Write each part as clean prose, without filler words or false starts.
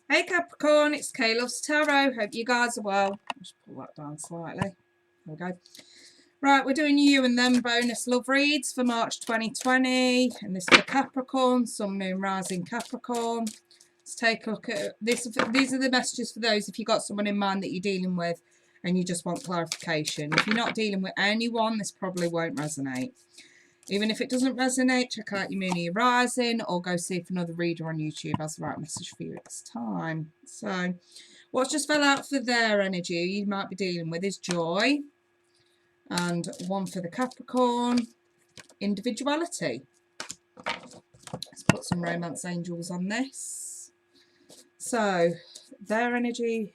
Hey Capricorn, it's Kay Loves Tarot. Hope you guys are well. I'll just pull that down slightly. There we go. Right, we're doing you and them bonus love reads for March 2020. And this is for Capricorn, Sun, Moon, Rising Capricorn. Let's take a look at this. These are the messages for those if you've got someone in mind that you're dealing with and you just want clarification. If you're not dealing with anyone, this probably won't resonate. Even if it doesn't resonate, check out your Moon or your Rising, or go see if another reader on YouTube has the right message for you at this time. So, what's just fell out for their energy you might be dealing with is joy. And one for the Capricorn, individuality. Let's put some romance angels on this. So, their energy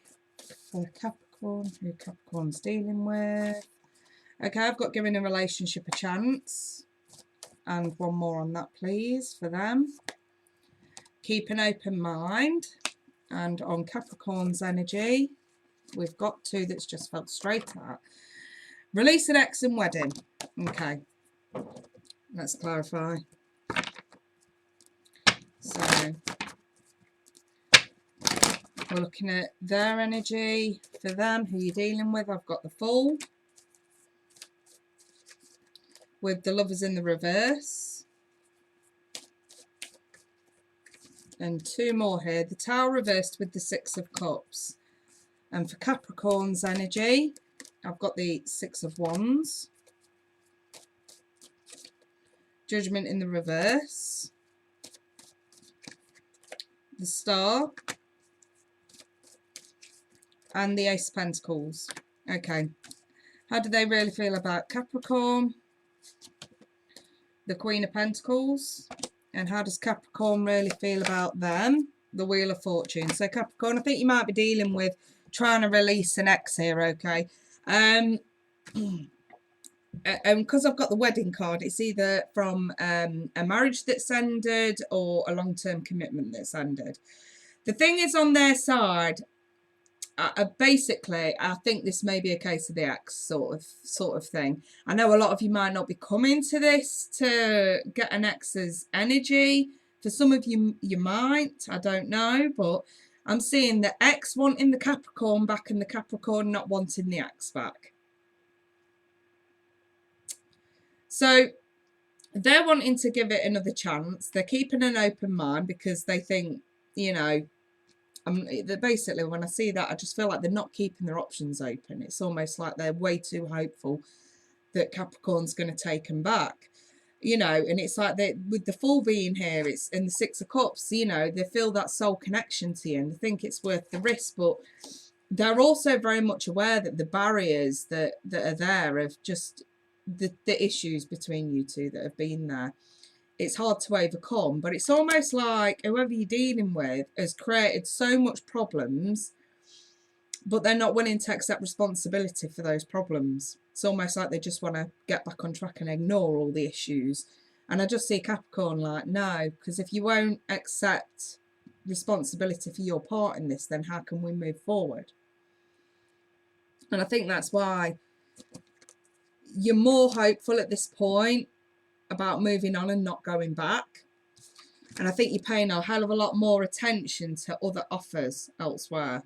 for Capricorn, who Capricorn's dealing with. Okay, I've got giving a relationship a chance. And one more on that, please, for them. Keep an open mind. And on Capricorn's energy, we've got two that's just felt straight out. Release an ex and wedding. Okay, let's clarify. So, we're looking at their energy for them, who you're dealing with. I've got the Fool. With the Lovers in the reverse. And two more here. The Tower reversed with the Six of Cups. And for Capricorn's energy, I've got the Six of Wands. Judgment in the reverse. The Star. And the Ace of Pentacles. Okay. How do they really feel about Capricorn? The Queen of Pentacles. And how does Capricorn really feel about them? The Wheel of Fortune. So Capricorn, I think you might be dealing with trying to release an ex here, okay? Because I've got the wedding card, it's either from a marriage that's ended or a long-term commitment that's ended. The thing is, on their side, basically, I think this may be a case of the ex sort of thing. I know a lot of you might not be coming to this to get an ex's energy. For some of you, you might. I don't know, but I'm seeing the ex wanting the Capricorn back and the Capricorn not wanting the ex back. So they're wanting to give it another chance. They're keeping an open mind because they think, you know, basically, when I see that, I just feel like they're not keeping their options open. It's almost like they're way too hopeful that Capricorn's going to take them back, you know. And it's like with the Fool being here, it's in the Six of Cups, you know, they feel that soul connection to you and they think it's worth the risk. But they're also very much aware that the barriers that are there of just the issues between you two that have been there, it's hard to overcome. But it's almost like whoever you're dealing with has created so much problems, but they're not willing to accept responsibility for those problems. It's almost like they just want to get back on track and ignore all the issues. And I just see Capricorn like, no, because if you won't accept responsibility for your part in this, then how can we move forward? And I think that's why you're more hopeful at this point about moving on and not going back. And I think you're paying a hell of a lot more attention to other offers elsewhere.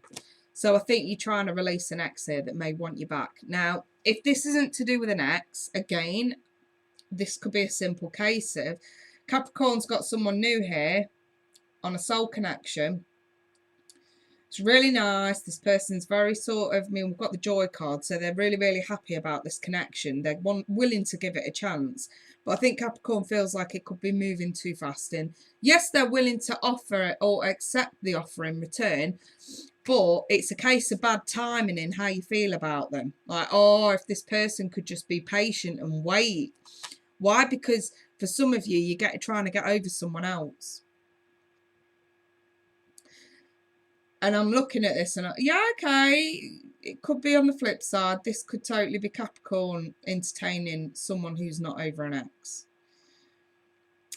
So I think you're trying to release an ex here that may want you back. Now, if this isn't to do with an ex, again, this could be a simple case of Capricorn's got someone new here on a soul connection. It's really nice. This person's very sort of, I mean, we've got the joy card, so they're really, really happy about this connection. They're willing to give it a chance. But I think Capricorn feels like it could be moving too fast. And yes, they're willing to offer it or accept the offer in return, but it's a case of bad timing in how you feel about them. Like, oh, if this person could just be patient and wait. Why? Because for some of you, you're trying to get over someone else. And I'm looking at this and yeah, okay, it could be on the flip side. This could totally be Capricorn entertaining someone who's not over an ex.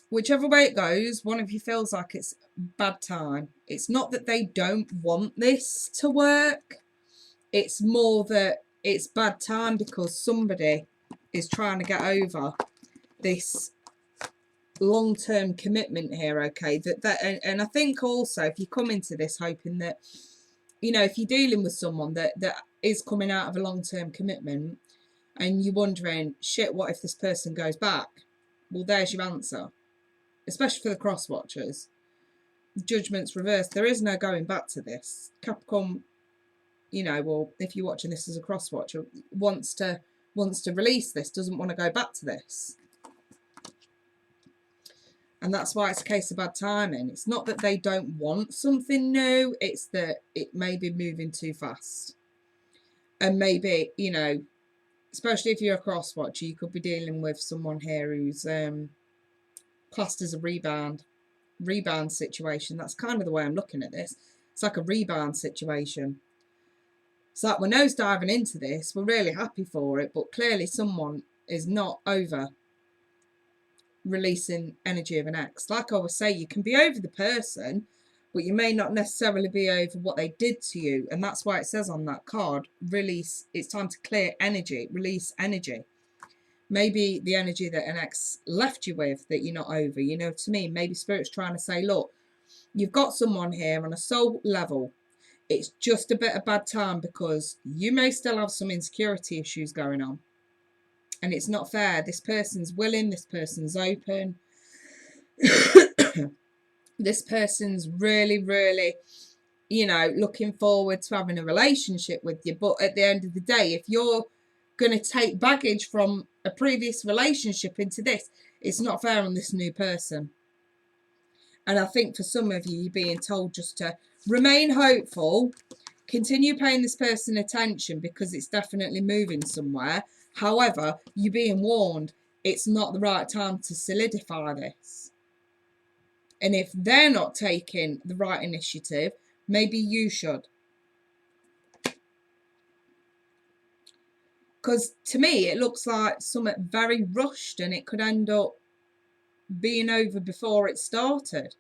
Whichever way it goes, one of you feels like it's bad time. It's not that they don't want this to work. It's more that it's bad time because somebody is trying to get over this long-term commitment here, okay? And I think also if you come into this hoping that, you know, if you're dealing with someone that is coming out of a long-term commitment and you're wondering, shit, what if this person goes back? Well, there's your answer, especially for the cross watchers. Judgment's reversed. There is no going back to this. Capricorn, you know, well, if you're watching this as a cross watcher, wants to release this, doesn't want to go back to this. And that's why it's a case of bad timing. It's not that they don't want something new, it's that it may be moving too fast. And maybe, you know, especially if you're a cross watcher, you could be dealing with someone here who's classed as a rebound situation. That's kind of the way I'm looking at this. It's like a rebound situation. It's like we're nose diving into this, we're really happy for it, but clearly someone is not over releasing energy of an ex. Like I always say, you can be over the person, but you may not necessarily be over what they did to you. And that's why it says on that card, release. It's time to clear energy, release energy. Maybe the energy that an ex left you with that you're not over. You know, to me, maybe Spirit's trying to say, look, you've got someone here on a soul level. It's just a bit of bad time because you may still have some insecurity issues going on. And it's not fair. This person's willing, this person's open. This person's really, really, you know, looking forward to having a relationship with you. But at the end of the day, if you're going to take baggage from a previous relationship into this, it's not fair on this new person. And I think for some of you, you're being told just to remain hopeful, continue paying this person attention because it's definitely moving somewhere. However, you're being warned, it's not the right time to solidify this. And if they're not taking the right initiative, maybe you should. Because to me, it looks like something very rushed and it could end up being over before it started.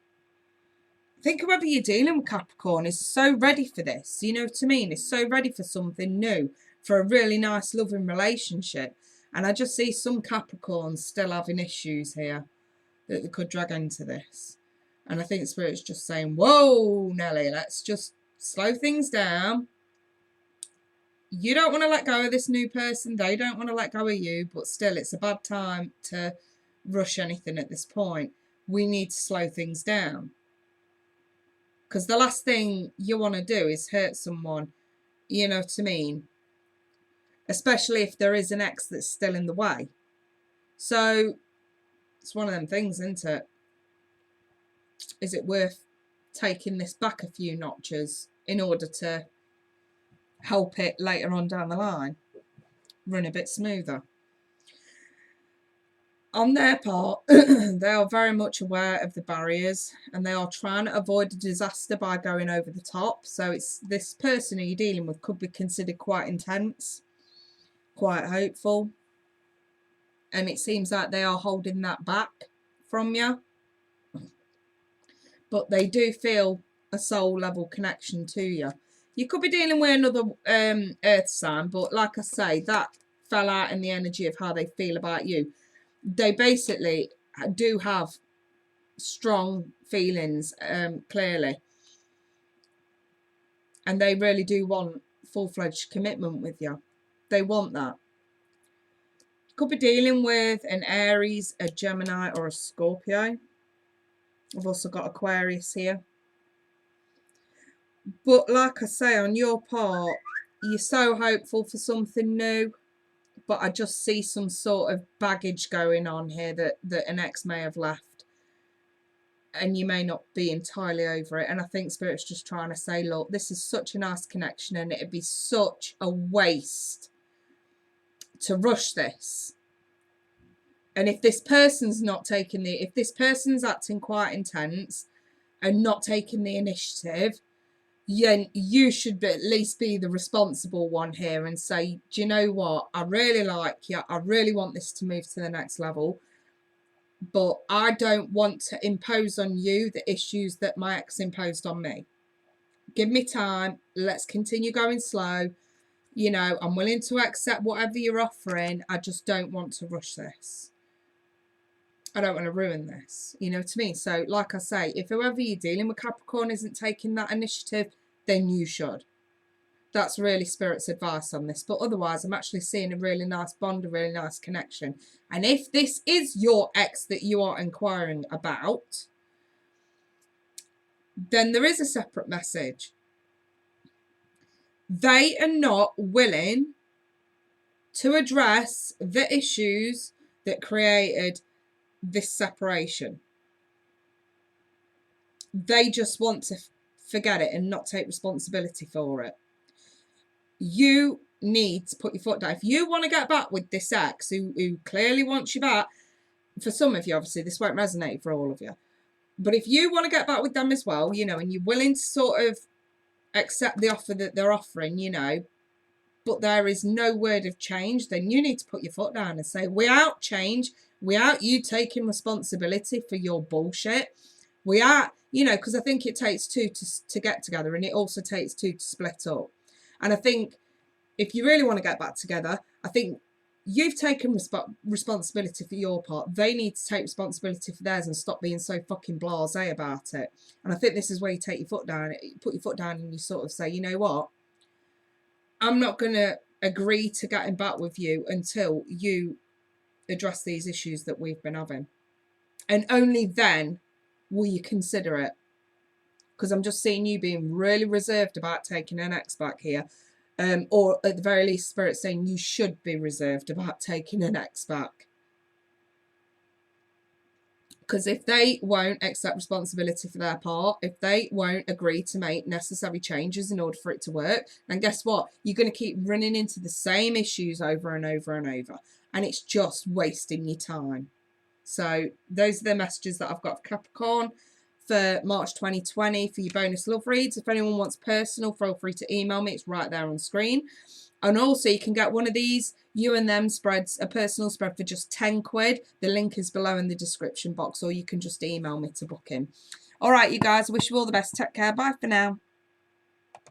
I think whoever you're dealing with, Capricorn, is so ready for this. You know what I mean? Is so ready for something new, for a really nice, loving relationship. And I just see some Capricorns still having issues here that they could drag into this. And I think Spirit's just saying, whoa, Nelly, let's just slow things down. You don't want to let go of this new person. They don't want to let go of you. But still, it's a bad time to rush anything at this point. We need to slow things down. Because the last thing you want to do is hurt someone. You know what I mean? Especially if there is an ex that's still in the way. So, it's one of them things, isn't it? Is it worth taking this back a few notches in order to help it later on down the line run a bit smoother? On their part, they are very much aware of the barriers and they are trying to avoid a disaster by going over the top. So it's this person who you're dealing with could be considered quite intense, quite hopeful. And it seems like they are holding that back from you. But they do feel a soul level connection to you. You could be dealing with another earth sign, but like I say, that fell out in the energy of how they feel about you. They basically do have strong feelings, clearly. And they really do want full-fledged commitment with you. They want that. You could be dealing with an Aries, a Gemini, or a Scorpio. I've also got Aquarius here. But like I say, on your part, you're so hopeful for something new. But I just see some sort of baggage going on here that an ex may have left. And you may not be entirely over it. And I think Spirit's just trying to say, look, this is such a nice connection and it'd be such a waste to rush this. And if this person's not taking if this person's acting quite intense and not taking the initiative, you should at least be the responsible one here and say, do you know what? I really like you. I really want this to move to the next level. But I don't want to impose on you the issues that my ex imposed on me. Give me time. Let's continue going slow. You know, I'm willing to accept whatever you're offering. I just don't want to rush this. I don't want to ruin this, you know what I mean? So like I say, if whoever you're dealing with, Capricorn, isn't taking that initiative, then you should. That's really Spirit's advice on this. But otherwise, I'm actually seeing a really nice bond, a really nice connection. And if this is your ex that you are inquiring about, then there is a separate message. They are not willing to address the issues that created this separation. They just want to forget it and not take responsibility for it. You need to put your foot down. If you want to get back with this ex who clearly wants you back, for some of you, obviously, this won't resonate for all of you. But if you want to get back with them as well, you know, and you're willing to sort of accept the offer that they're offering, you know, but there is no word of change, then you need to put your foot down and say, without change, without you taking responsibility for your bullshit, without, you know, because I think it takes two to get together, and it also takes two to split up. And I think if you really want to get back together, I think you've taken responsibility for your part. They need to take responsibility for theirs and stop being so fucking blasé about it. And I think this is where you take your foot down, put your foot down, and you sort of say, you know what? I'm not going to agree to getting back with you until you address these issues that we've been having. And only then will you consider it. Because I'm just seeing you being really reserved about taking an ex back here. Or at the very least, Spirit's saying you should be reserved about taking an ex back. Because if they won't accept responsibility for their part, if they won't agree to make necessary changes in order for it to work, then guess what? You're going to keep running into the same issues over and over and over. And it's just wasting your time. So those are the messages that I've got for Capricorn for March 2020 for your bonus love reads. If anyone wants personal, feel free to email me. It's right there on screen. And also you can get one of these You and Them spreads, a personal spread for just 10 quid. The link is below in the description box, or you can just email me to book in. All right, you guys, wish you all the best. Take care. Bye for now.